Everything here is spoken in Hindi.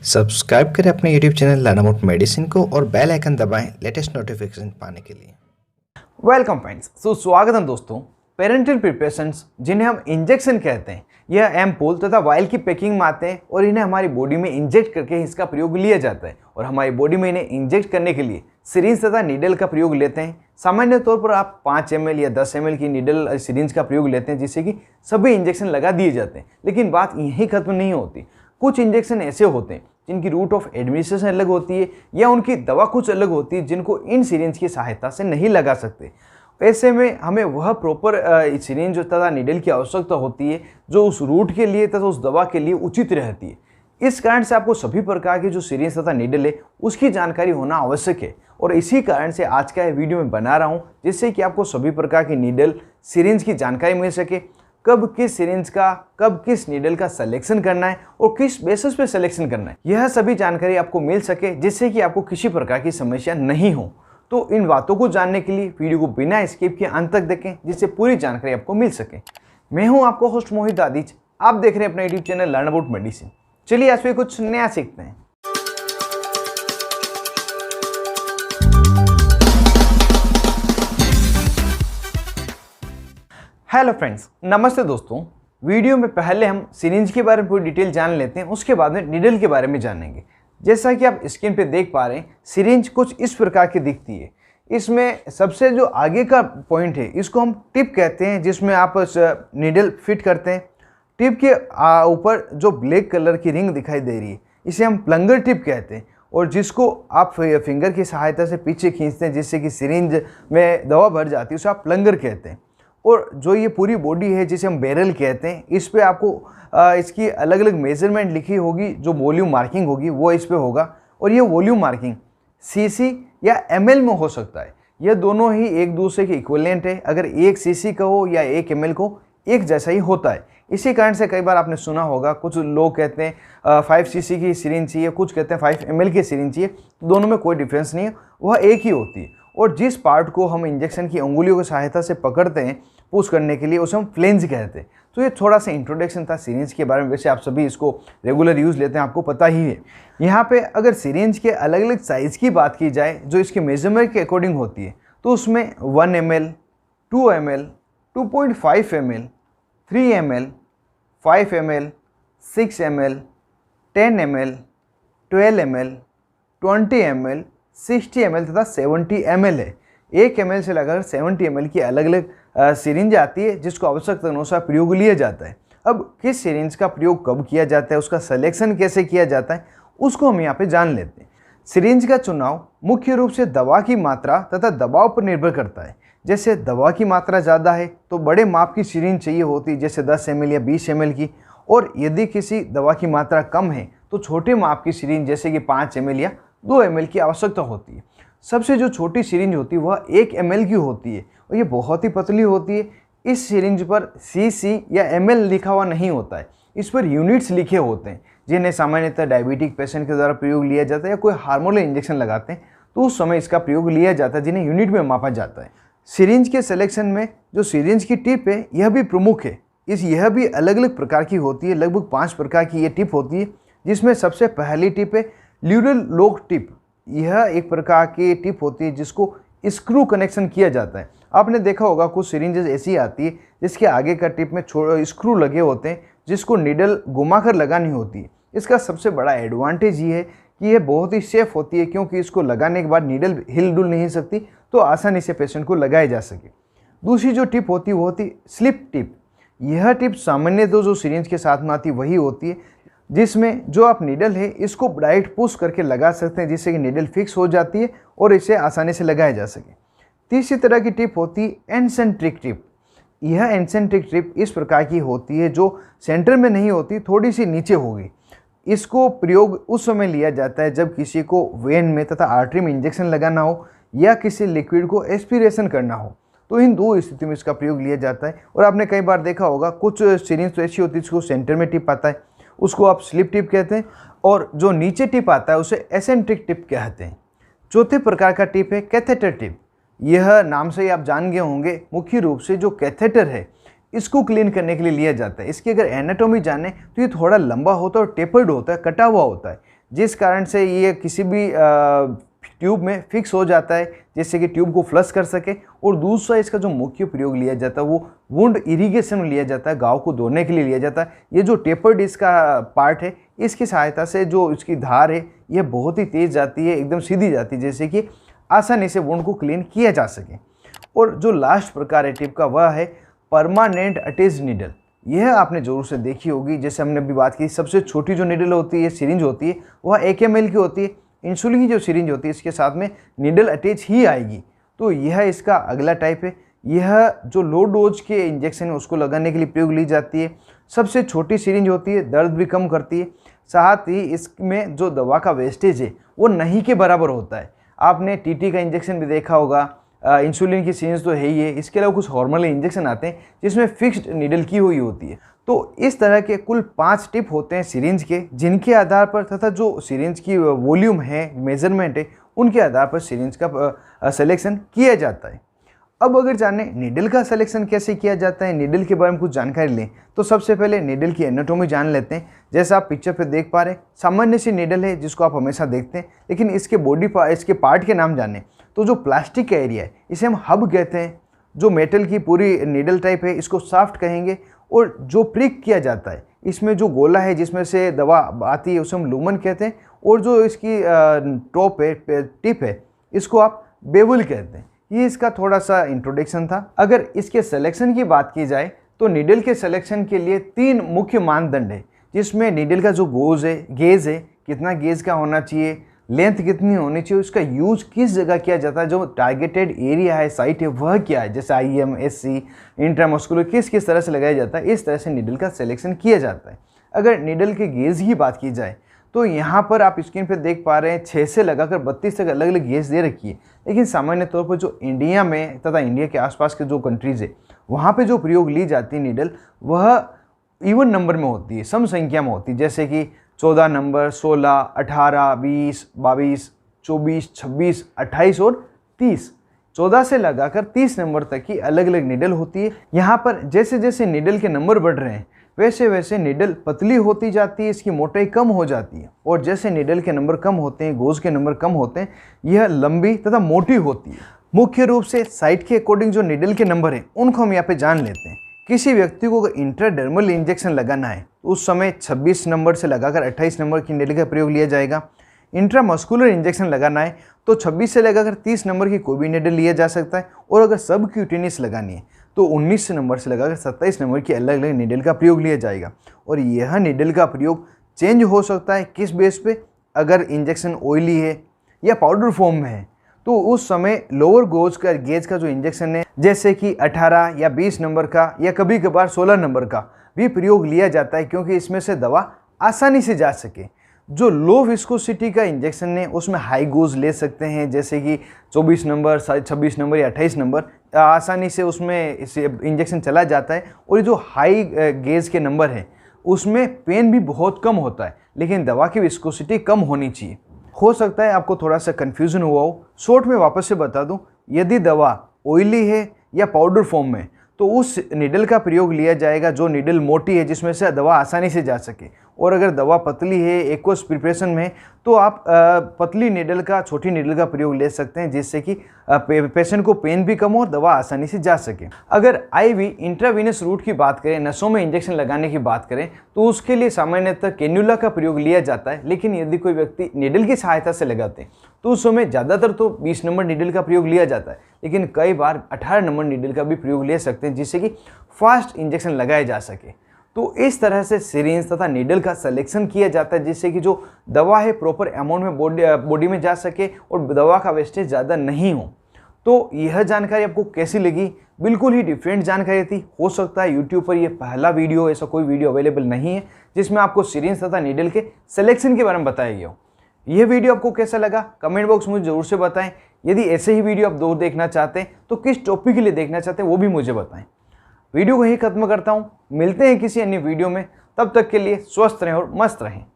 सब्सक्राइब करें अपने YouTube channel learn about medicine को और बेल आइकन दबाएं लेटेस्ट नोटिफिकेशन पाने के लिए। वेलकम फ्रेंड्स, स्वागत है दोस्तों। पेरेंटल प्रिपरेशंस जिन्हें हम इंजेक्शन कहते हैं, यह एम्पूल तथा वायल की पैकिंग में आते हैं और इन्हें हमारी बॉडी में इंजेक्ट करके इसका प्रयोग लिया जाता है। और हमारी बॉडी में इन्हें इंजेक्ट करने के लिए सिरिंज तथा नीडल का प्रयोग लेते हैं। सामान्य तौर पर आप 5 ml या 10 ml की नीडल सिरिंज का प्रयोग लेते हैं, जिससे कि सभी इंजेक्शन लगा दिए जाते हैं। लेकिन बात यहीं खत्म नहीं होती। कुछ इंजेक्शन ऐसे होते हैं जिनकी रूट ऑफ एडमिनिस्ट्रेशन अलग होती है या उनकी दवा कुछ अलग होती है, जिनको इन सिरिंज की सहायता से नहीं लगा सकते। ऐसे में हमें वह प्रॉपर सिरिंज तथा नीडल की आवश्यकता होती है जो उस रूट के लिए तथा उस दवा के लिए उचित रहती है। इस कारण से आपको सभी प्रकार के जो सिरिंज तथा नीडल है उसकी जानकारी होना आवश्यक है। और इसी कारण से आज का यह वीडियो मैं बना रहा हूँ, जिससे कि आपको सभी प्रकार की नीडल सिरिंज की जानकारी मिल सके। कब किस सिरिंज का, कब किस नीडल का सिलेक्शन करना है और किस बेसिस पे सिलेक्शन करना है, यह सभी जानकारी आपको मिल सके, जिससे कि आपको किसी प्रकार की समस्या नहीं हो। तो इन बातों को जानने के लिए वीडियो को बिना स्किप के अंत तक देखें, जिससे पूरी जानकारी आपको मिल सके। मैं हूं आपको होस्ट मोहित आदिज, आप देख रहे हैं अपना YouTube channel learn about medicine. चलिए आज फिर कुछ नया सीखते हैं। हेलो फ्रेंड्स, नमस्ते दोस्तों। वीडियो में पहले हम सिरिंज के बारे में पूरी डिटेल जान लेते हैं, उसके बाद में नीडल के बारे में जानेंगे। जैसा कि आप स्क्रीन पे देख पा रहे हैं, सिरिंज कुछ इस प्रकार की दिखती है। इसमें सबसे जो आगे का पॉइंट है, इसको हम टिप कहते हैं, जिसमें आप नीडल फिट करते हैं। टिप के ऊपर जो ब्लैक कलर की रिंग दिखाई दे रही है, इसे हम प्लंगर टिप कहते हैं। और जिसको आप फिंगर की सहायता से पीछे खींचते हैं, जिससे कि सिरिंज में दवा भर जाती है, उसे आप प्लंगर कहते हैं। और जो ये पूरी बॉडी है, जिसे हम बैरल कहते हैं, इस पे आपको इसकी अलग अलग मेजरमेंट लिखी होगी। जो वॉल्यूम मार्किंग होगी वो इस पे होगा। और ये वॉल्यूम मार्किंग सीसी या एमएल में हो सकता है। यह दोनों ही एक दूसरे के इक्विवेलेंट है। अगर 1 सीसी का हो या 1 ml को, एक जैसा ही होता है। इसी कारण से कई बार आपने सुना होगा, कुछ लोग कहते हैं 5 सीसी की सिरिंज चाहिए, कुछ कहते हैं 5 ml की सिरिंज चाहिए। दोनों में कोई डिफरेंस नहीं है, वह एक ही होती है। और जिस पार्ट को हम इंजेक्शन की अंगुलियों की सहायता से पकड़ते हैं पुश करने के लिए, उसे हम फ्लेंज कहते हैं। तो ये थोड़ा सा इंट्रोडक्शन था सिरिंज के बारे में। वैसे आप सभी इसको रेगुलर यूज़ लेते हैं, आपको पता ही है। यहाँ पे अगर सिरिंज के अलग अलग साइज़ की बात की जाए, जो इसके मेजरमेंट के अकॉर्डिंग होती है, तो उसमें 1 ml, 2 ml, 2.5 ml, 3 ml, 5 ml, 6 ml, 10 ml, 12 ml, 20 ml, 60 ml तथा 70 ml है। 1 ml से लगाकर 70 ml की अलग अलग सिरिंज आती है, जिसको आवश्यकता अनुसार प्रयोग लिया जाता है। अब किस सिरिंज का प्रयोग कब किया जाता है, उसका सिलेक्शन कैसे किया जाता है, उसको हम यहाँ पे जान लेते हैं। सिरिंज का चुनाव मुख्य रूप से दवा की मात्रा तथा दबाव पर निर्भर करता है। जैसे दवा की मात्रा ज़्यादा है तो बड़े माप की सिरिंज चाहिए होती है, जैसे 10 ml या 20 ml की। और यदि किसी दवा की मात्रा कम है तो छोटे माप की सिरिंज, जैसे कि 5 ml या 2 ml की आवश्यकता होती है। सबसे जो छोटी सिरिंज होती है वह 1 ml की होती है और ये बहुत ही पतली होती है। इस सिरिंज पर सीसी या ml लिखा हुआ नहीं होता है, इस पर यूनिट्स लिखे होते हैं, जिन्हें सामान्यतः डायबिटिक पेशेंट के द्वारा प्रयोग लिया जाता है या कोई हार्मोनल इंजेक्शन लगाते हैं तो उस समय इसका प्रयोग लिया जाता है, जिन्हें यूनिट में मापा जाता है। सिरिंज के सिलेक्शन में जो सिरिंज की टिप है, यह भी प्रमुख है। यह भी अलग अलग प्रकार की होती है। लगभग 5 प्रकार की ये टिप होती है, जिसमें सबसे पहली टिप है ल्यूरल लॉक टिप। यह एक प्रकार की टिप होती है जिसको स्क्रू कनेक्शन किया जाता है। आपने देखा होगा कुछ सिरिंजेस ऐसी आती है जिसके आगे का टिप में स्क्रू लगे होते हैं, जिसको नीडल घुमाकर लगानी होती है। इसका सबसे बड़ा एडवांटेज ये है कि यह बहुत ही सेफ होती है, क्योंकि इसको लगाने के बाद नीडल हिल डुल नहीं सकती, तो आसानी से पेशेंट को लगाया जा सके। दूसरी जो टिप होती है वो होती स्लिप टिप। यह टिप सामान्यतः जो सिरिंज के साथ में आती वही होती है, जिसमें जो आप नीडल है इसको डायरेक्ट पुश करके लगा सकते हैं, जिससे कि नीडल फिक्स हो जाती है और इसे आसानी से लगाया जा सके। तीसरी तरह की टिप होती है एंसेंट्रिक टिप। यह एंसेंट्रिक टिप इस प्रकार की होती है जो सेंटर में नहीं होती, थोड़ी सी नीचे होगी। इसको प्रयोग उस समय लिया जाता है जब किसी को वेन में तथा आर्टरी में इंजेक्शन लगाना हो या किसी लिक्विड को एस्पिरेशन करना हो, तो इन दो स्थिति में इसका प्रयोग लिया जाता है। और आपने कई बार देखा होगा कुछ सिरिंज तो ऐसी होती है जिसको सेंटर में टिप आता है, उसको आप स्लिप टिप कहते हैं। और जो नीचे टिप आता है उसे एसेंट्रिक टिप कहते हैं। चौथे प्रकार का टिप है कैथेटर टिप। यह नाम से ही आप जान गए होंगे, मुख्य रूप से जो कैथेटर है इसको क्लीन करने के लिए लिया जाता है। इसकी अगर एनाटॉमी जाने तो ये थोड़ा लंबा होता है और टेपर्ड होता है, कटा हुआ होता है, जिस कारण से ये किसी भी ट्यूब में फिक्स हो जाता है जिससे कि ट्यूब को फ्लश कर सके। और दूसरा इसका जो मुख्य प्रयोग लिया जाता है वो वुंड इरिगेशन में लिया जाता है, घाव को धोने के लिए लिया जाता है। ये जो टेपर्ड इसका पार्ट है, इसकी सहायता से जो इसकी धार है यह बहुत ही तेज़ जाती है, एकदम सीधी जाती है, जैसे कि आसानी से वुंड को क्लीन किया जा सके। और जो लास्ट प्रकार है टिप का वह है परमानेंट अटैच नीडल। यह आपने जरूर से देखी होगी, जैसे हमने अभी बात की, सबसे छोटी जो नीडल होती है, सिरिंज होती है, वह 1 ml की होती है। इंसुलिन की जो सिरिंज होती है इसके साथ में नीडल अटैच ही आएगी। तो यह इसका अगला टाइप है। यह जो लो डोज के इंजेक्शन है उसको लगाने के लिए प्रयोग ली जाती है। सबसे छोटी सिरिंज होती है, दर्द भी कम करती है, साथ ही इसमें जो दवा का वेस्टेज है वो नहीं के बराबर होता है। आपने टीटी का इंजेक्शन भी देखा होगा, इंसुलिन की सिरिंज तो है ही है, इसके अलावा कुछ हार्मोनल इंजेक्शन आते हैं जिसमें फिक्स्ड नीडल की हुई होती है। तो इस तरह के कुल 5 टिप होते हैं सिरिंज के, जिनके आधार पर तथा जो सिरिंज की वॉल्यूम है, मेजरमेंट है, उनके आधार पर सिरिंज का सिलेक्शन किया जाता है। अब अगर जाने नीडल का सिलेक्शन कैसे किया जाता है, नीडल के बारे में कुछ जानकारी लें, तो सबसे पहले नीडल की एनाटॉमी जान लेते हैं। जैसा आप पिक्चर पे देख पा रहे हैं, सामान्य सी नीडल है जिसको आप हमेशा देखते हैं, लेकिन इसके पार्ट के नाम जाने तो जो प्लास्टिक का एरिया है इसे हम हब कहते हैं। जो मेटल की पूरी नीडल टाइप है इसको शाफ्ट कहेंगे। और जो प्रिक किया जाता है इसमें जो गोला है जिसमें से दवा आती है उसे हम लूमन कहते हैं। और जो इसकी टॉप है, टिप है, इसको आप बेवल कहते हैं। ये इसका थोड़ा सा इंट्रोडक्शन था। अगर इसके सिलेक्शन की बात की जाए तो नीडल के सिलेक्शन के लिए 3 मुख्य मानदंड है, जिसमें नीडल का जो गेज है कितना गेज का होना चाहिए, लेंथ कितनी होनी चाहिए, उसका यूज किस जगह किया जाता है, जो टारगेटेड एरिया है, साइट है, वह क्या है, जैसे IM, SC, इंट्रामस्कुलर किस तरह से लगाया जाता है, इस तरह से नीडल का सिलेक्शन किया जाता है। अगर नीडल के गेज की बात की जाए तो यहाँ पर आप स्क्रीन पर देख पा रहे हैं 6 से लगाकर 32 तक अलग अलग गेज दे रखी है। लेकिन सामान्य तौर पर जो इंडिया में तथा इंडिया के आसपास के जो कंट्रीज़ है वहाँ पे जो प्रयोग ली जाती है नीडल, वह इवन नंबर में होती है, सम संख्या में होती है, जैसे कि 14 नंबर, 16, 18, 20, 22, 24, 26, 28 और 30। 14 से लगाकर 30 नंबर तक की अलग अलग नीडल होती है। यहाँ पर जैसे जैसे नीडल के नंबर बढ़ रहे हैं वैसे वैसे नीडल पतली होती जाती है, इसकी मोटाई कम हो जाती है। और जैसे नीडल के नंबर कम होते हैं, गोज के नंबर कम होते हैं, यह लंबी तथा मोटी होती है। मुख्य रूप से साइट के अकॉर्डिंग जो नीडल के नंबर हैं उनको हम यहाँ पे जान लेते हैं। किसी व्यक्ति को अगर इंट्राडर्मल इंजेक्शन लगाना है तो उस समय 26 नंबर से लगाकर 28 नंबर की नीडल का प्रयोग लिया जाएगा। इंट्रामस्कुलर इंजेक्शन लगाना है तो 26 से लगाकर 30 नंबर की कोई भी नीडल लिया जा सकता है। और अगर सब क्यूटेनियस लगानी है तो 19 नंबर से लगाकर 27 नंबर की अलग अलग नीडल का प्रयोग लिया जाएगा। और यह नीडल का प्रयोग चेंज हो सकता है किस बेस पे, अगर इंजेक्शन ऑयली है या पाउडर फॉर्म में है तो उस समय लोअर गेज का जो इंजेक्शन है, जैसे कि 18 या 20 नंबर का या कभी कभार 16 नंबर का भी प्रयोग लिया जाता है, क्योंकि इसमें से दवा आसानी से जा सके। जो लो विस्कोसिटी का इंजेक्शन है उसमें हाई गोज ले सकते हैं, जैसे कि 24 नंबर, 26 नंबर या 28 नंबर, आसानी से उसमें इंजेक्शन चला जाता है। और ये जो हाई गेज के नंबर हैं उसमें पेन भी बहुत कम होता है, लेकिन दवा की विस्कोसिटी कम होनी चाहिए। हो सकता है आपको थोड़ा सा कन्फ्यूजन हुआ हो, शॉर्ट में वापस से बता दूं, यदि दवा ऑयली है या पाउडर फॉर्म में तो उस नीडल का प्रयोग लिया जाएगा जो नीडल मोटी है, जिसमें से दवा आसानी से जा सके। और अगर दवा पतली है, एक्वस प्रिपरेशन में है, तो आप पतली नीडल का, छोटी नीडल का प्रयोग ले सकते हैं, जिससे कि पेशेंट को पेन भी कम हो और दवा आसानी से जा सके। अगर IV इंट्रावीनस रूट की बात करें, नसों में इंजेक्शन लगाने की बात करें, तो उसके लिए सामान्यतः कैन्युला का प्रयोग लिया जाता है। लेकिन यदि कोई व्यक्ति नीडल की सहायता से लगाते हैं तो उस समय ज़्यादातर तो 20 नंबर नीडल का प्रयोग लिया जाता है, लेकिन कई बार 18 नंबर नीडल का भी प्रयोग ले सकते हैं, जिससे कि फास्ट इंजेक्शन लगाए जा सके। तो इस तरह से सिरिंज तथा नीडल का सिलेक्शन किया जाता है, जिससे कि जो दवा है प्रॉपर अमाउंट में बॉडी में जा सके और दवा का वेस्टेज ज़्यादा नहीं हो। तो यह जानकारी आपको कैसी लगी? बिल्कुल ही डिफरेंट जानकारी थी। हो सकता है यूट्यूब पर यह पहला वीडियो, ऐसा कोई वीडियो अवेलेबल नहीं है जिसमें आपको सिरिंज तथा नीडल के सिलेक्शन के बारे में बताया गया हो। यह वीडियो आपको कैसा लगा कमेंट बॉक्स में मुझे जरूर से बताएं। यदि ऐसे ही वीडियो आप दो देखना चाहते हैं तो किस टॉपिक के लिए देखना चाहते हैं वो भी मुझे बताएं। वीडियो को यहीं खत्म करता हूं, मिलते हैं किसी अन्य वीडियो में, तब तक के लिए स्वस्थ रहें और मस्त रहें।